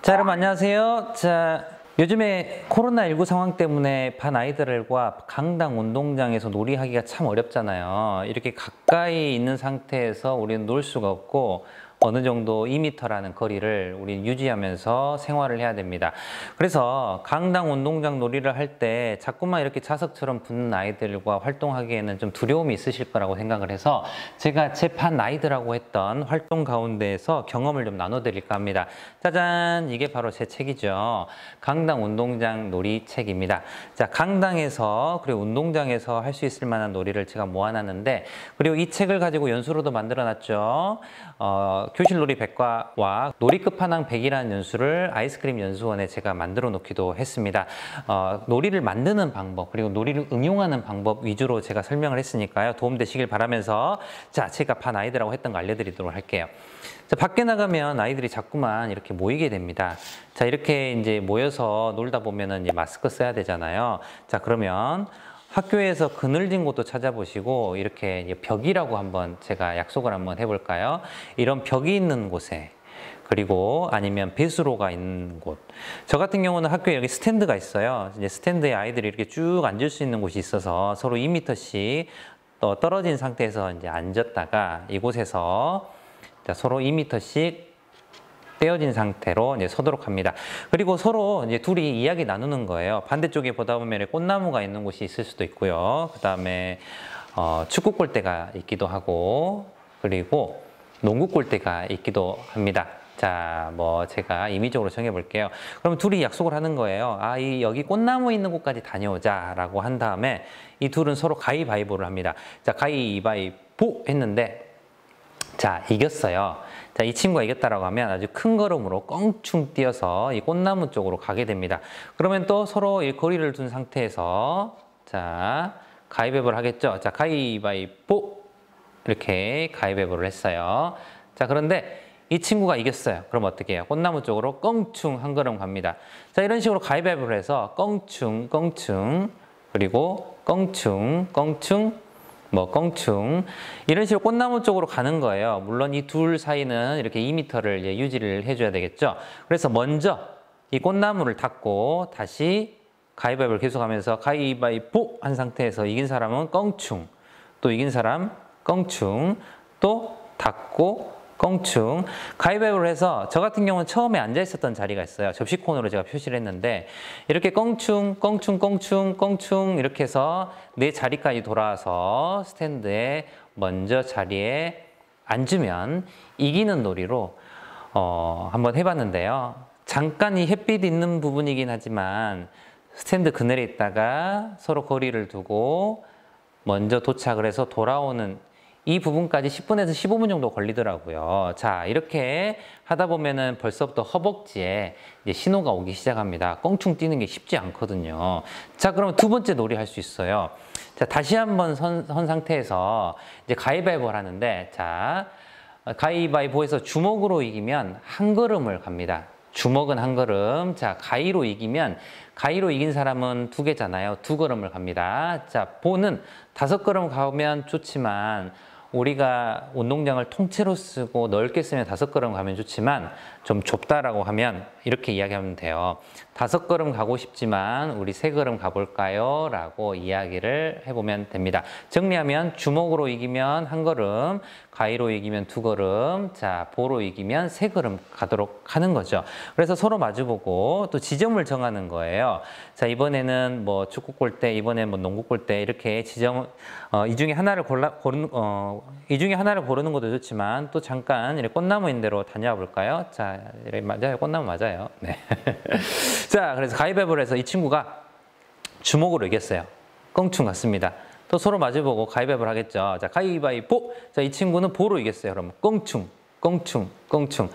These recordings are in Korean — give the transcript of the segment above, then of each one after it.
자, 여러분 안녕하세요. 자, 요즘에 코로나19 상황 때문에 반 아이들과 강당 운동장에서 놀이하기가 참 어렵잖아요. 이렇게 가까이 있는 상태에서 우리는 놀 수가 없고 어느 정도 2m라는 거리를 우리는 유지하면서 생활을 해야 됩니다. 그래서 강당 운동장 놀이를 할 때 자꾸만 이렇게 자석처럼 붙는 아이들과 활동하기에는 좀 두려움이 있으실 거라고 생각을 해서 제가 제 반 아이들하고 했던 활동 가운데에서 경험을 좀 나눠드릴까 합니다. 짜잔! 이게 바로 제 책이죠. 강당 운동장 놀이 책입니다. 자, 강당에서 그리고 운동장에서 할 수 있을 만한 놀이를 제가 모아놨는데, 그리고 이 책을 가지고 연수로도 만들어놨죠. 교실놀이 백과와 놀이 끝판왕 100이라는 연수를 아이스크림 연수원에 제가 만들어 놓기도 했습니다. 놀이를 만드는 방법 그리고 놀이를 응용하는 방법 위주로 제가 설명을 했으니까요. 도움되시길 바라면서 자, 제가 반 아이들하고 했던 거 알려드리도록 할게요. 자, 밖에 나가면 아이들이 자꾸만 이렇게 모이게 됩니다. 자, 이렇게 이제 모여서 놀다 보면은 이제 마스크 써야 되잖아요. 자, 그러면 학교에서 그늘진 곳도 찾아보시고 이렇게 벽이라고 한번 제가 약속을 한번 해볼까요? 이런 벽이 있는 곳에, 그리고 아니면 배수로가 있는 곳. 저 같은 경우는 학교에 여기 스탠드가 있어요. 이제 스탠드에 아이들이 이렇게 쭉 앉을 수 있는 곳이 있어서 서로 2m씩 또 떨어진 상태에서 이제 앉았다가 이곳에서 자, 서로 2m씩 떼어진 상태로 이제 서도록 합니다. 그리고 서로 이제 둘이 이야기 나누는 거예요. 반대쪽에 보다 보면 꽃나무가 있는 곳이 있을 수도 있고요. 그 다음에 축구 골대가 있기도 하고, 그리고 농구 골대가 있기도 합니다. 자, 뭐 제가 임의적으로 정해 볼게요. 그럼 둘이 약속을 하는 거예요. 여기 꽃나무 있는 곳까지 다녀오자라고 한 다음에 이 둘은 서로 가위바위보를 합니다. 자, 가위바위보 했는데 자, 이겼어요. 자, 이 친구가 이겼다라고 하면 아주 큰 걸음으로 껑충 뛰어서 이 꽃나무 쪽으로 가게 됩니다. 그러면 또 서로 이 거리를 둔 상태에서 자, 가위바위보를 하겠죠. 자, 가위바위보 이렇게 가위바위보를 했어요. 자, 그런데 이 친구가 이겼어요. 그럼 어떻게 해요? 꽃나무 쪽으로 껑충 한 걸음 갑니다. 자, 이런 식으로 가위바위보를 해서 껑충 껑충 그리고 껑충 껑충 뭐 껑충 이런 식으로 꽃나무 쪽으로 가는 거예요. 물론 이 둘 사이는 이렇게 2m를 유지를 해줘야 되겠죠. 그래서 먼저 이 꽃나무를 닫고 다시 가위바위보를 계속하면서 가위바위보 한 상태에서 이긴 사람은 껑충, 또 이긴 사람 껑충, 또 닫고 껑충. 가위바위보를 해서 저 같은 경우는 처음에 앉아 있었던 자리가 있어요. 접시콘으로 제가 표시를 했는데 이렇게 껑충 껑충 껑충 껑충 이렇게 해서 내 자리까지 돌아와서 스탠드에 먼저 자리에 앉으면 이기는 놀이로 한번 해봤는데요. 잠깐 이 햇빛 있는 부분이긴 하지만 스탠드 그늘에 있다가 서로 거리를 두고 먼저 도착을 해서 돌아오는 이 부분까지 10분에서 15분 정도 걸리더라고요. 자, 이렇게 하다 보면은 벌써부터 허벅지에 이제 신호가 오기 시작합니다. 껑충 뛰는 게 쉽지 않거든요. 자, 그러면 두 번째 놀이 할 수 있어요. 자, 다시 한번 선 상태에서 이제 가위바위보를 하는데, 자, 가위바위보에서 주먹으로 이기면 한 걸음을 갑니다. 주먹은 한 걸음. 자, 가위로 이기면 가위로 이긴 사람은 2개잖아요. 2걸음을 갑니다. 자, 보는 5걸음 가면 좋지만 우리가 운동장을 통째로 쓰고 넓게 쓰면 5걸음 가면 좋지만 좀 좁다라고 하면 이렇게 이야기하면 돼요. 5걸음 가고 싶지만 우리 3걸음 가볼까요? 라고 이야기를 해보면 됩니다. 정리하면 주먹으로 이기면 1걸음, 가위로 이기면 2걸음, 자, 보로 이기면 3걸음 가도록 하는 거죠. 그래서 서로 마주보고 또 지점을 정하는 거예요. 자, 이번에는 뭐 축구 골대, 이번에는 뭐 농구 골대 이렇게 지점, 이 중에 하나를 이 중에 하나를 고르는 것도 좋지만 또 잠깐 이렇게 꽃나무 있는 데로 다녀와 볼까요? 자, 이렇게 맞아요. 꽃나무 맞아요. 네. 자, 그래서 가위바위보를 해서 이 친구가 주먹으로 이겼어요. 껑충 같습니다. 또 서로 마주보고 가위바위보를 하겠죠. 자, 가위바위보. 자, 이 친구는 보로 이겼어요. 그러면 껑충, 껑충, 껑충.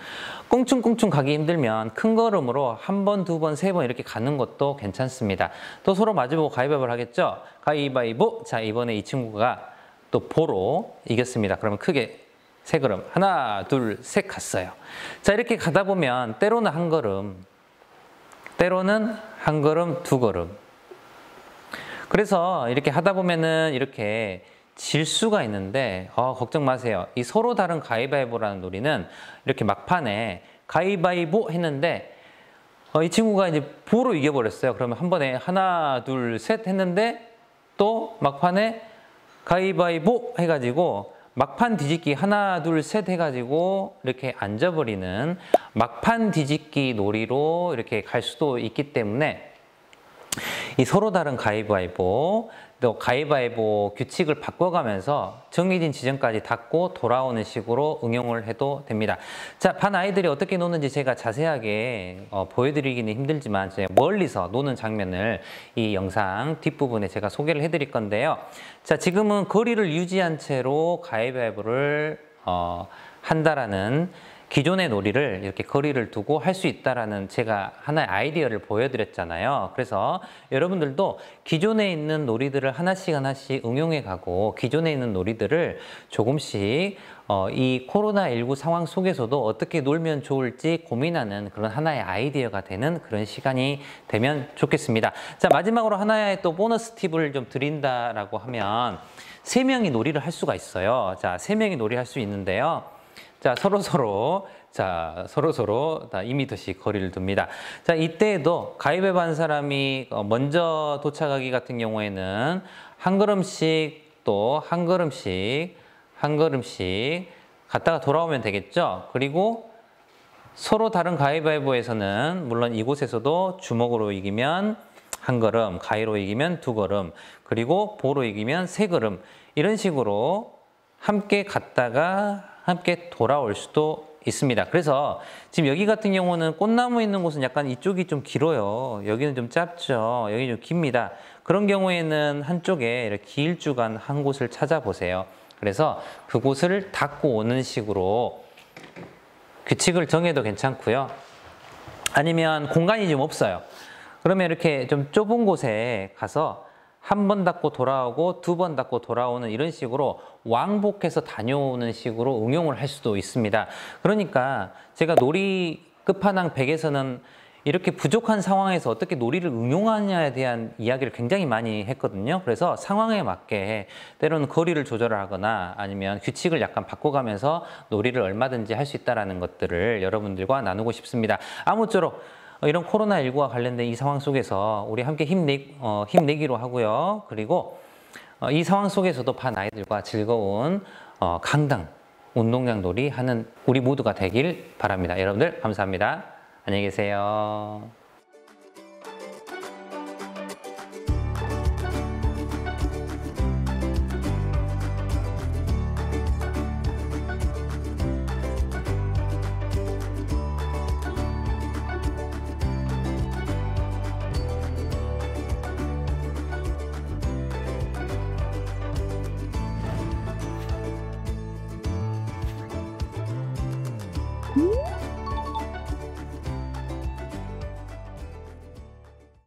껑충, 껑충 가기 힘들면 큰 걸음으로 1번, 2번, 3번 이렇게 가는 것도 괜찮습니다. 또 서로 마주보고 가위바위보를 하겠죠. 가위바위보. 자, 이번에 이 친구가 또 보로 이겼습니다. 그러면 크게 3걸음. 하나, 둘, 셋 갔어요. 자, 이렇게 가다 보면 때로는 1걸음, 때로는 1걸음, 2걸음. 그래서 이렇게 하다 보면은 이렇게 질 수가 있는데 걱정 마세요. 이 서로 다른 가위바위보라는 놀이는 이렇게 막판에 가위바위보 했는데 이 친구가 이제 부로 이겨버렸어요. 그러면 한 번에 하나, 둘, 셋 했는데 또 막판에 가위바위보 해가지고 막판 뒤집기 하나, 둘, 셋 해가지고 이렇게 앉아버리는 막판 뒤집기 놀이로 이렇게 갈 수도 있기 때문에 이 서로 다른 가위바위보, 또 가위바위보 규칙을 바꿔가면서 정해진 지점까지 닫고 돌아오는 식으로 응용을 해도 됩니다. 자, 반 아이들이 어떻게 노는지 제가 자세하게 보여드리기는 힘들지만 제가 멀리서 노는 장면을 이 영상 뒷부분에 제가 소개를 해드릴 건데요. 자, 지금은 거리를 유지한 채로 가위바위보를 한다라는 기존의 놀이를 이렇게 거리를 두고 할 수 있다라는 제가 하나의 아이디어를 보여드렸잖아요. 그래서 여러분들도 기존에 있는 놀이들을 하나씩 응용해 가고 기존에 있는 놀이들을 조금씩 이 코로나19 상황 속에서도 어떻게 놀면 좋을지 고민하는 그런 하나의 아이디어가 되는 그런 시간이 되면 좋겠습니다. 자, 마지막으로 하나의 또 보너스 팁을 좀 드린다라고 하면 3명이 놀이를 할 수가 있어요. 자, 3명이 놀이할 수 있는데요. 자, 서로 다 2m씩 거리를 둡니다. 자, 이때에도 가위바위보 한 사람이 먼저 도착하기 같은 경우에는 한 걸음씩 또 한 걸음씩 갔다가 돌아오면 되겠죠. 그리고 서로 다른 가위바위보에서는 물론 이곳에서도 주먹으로 이기면 한 걸음, 가위로 이기면 2걸음, 그리고 보로 이기면 3걸음 이런 식으로 함께 갔다가 함께 돌아올 수도 있습니다. 그래서 지금 여기 같은 경우는 꽃나무 있는 곳은 약간 이쪽이 좀 길어요. 여기는 좀 짧죠. 여기 좀 깁니다. 그런 경우에는 한쪽에 이렇게 길쭉한 한 곳을 찾아보세요. 그래서 그곳을 닫고 오는 식으로 규칙을 정해도 괜찮고요. 아니면 공간이 좀 없어요. 그러면 이렇게 좀 좁은 곳에 가서 한 번 닫고 돌아오고 2번 닫고 돌아오는 이런 식으로 왕복해서 다녀오는 식으로 응용을 할 수도 있습니다. 그러니까 제가 놀이 끝판왕 100에서는 이렇게 부족한 상황에서 어떻게 놀이를 응용하냐에 대한 이야기를 굉장히 많이 했거든요. 그래서 상황에 맞게 때로는 거리를 조절을 하거나 아니면 규칙을 약간 바꿔가면서 놀이를 얼마든지 할 수 있다는 것들을 여러분들과 나누고 싶습니다. 아무쪼록 이런 코로나19와 관련된 이 상황 속에서 우리 함께 힘내기로 하고요. 그리고 이 상황 속에서도 반 아이들과 즐거운 강당 운동장 놀이 하는 우리 모두가 되길 바랍니다. 여러분들 감사합니다. 안녕히 계세요.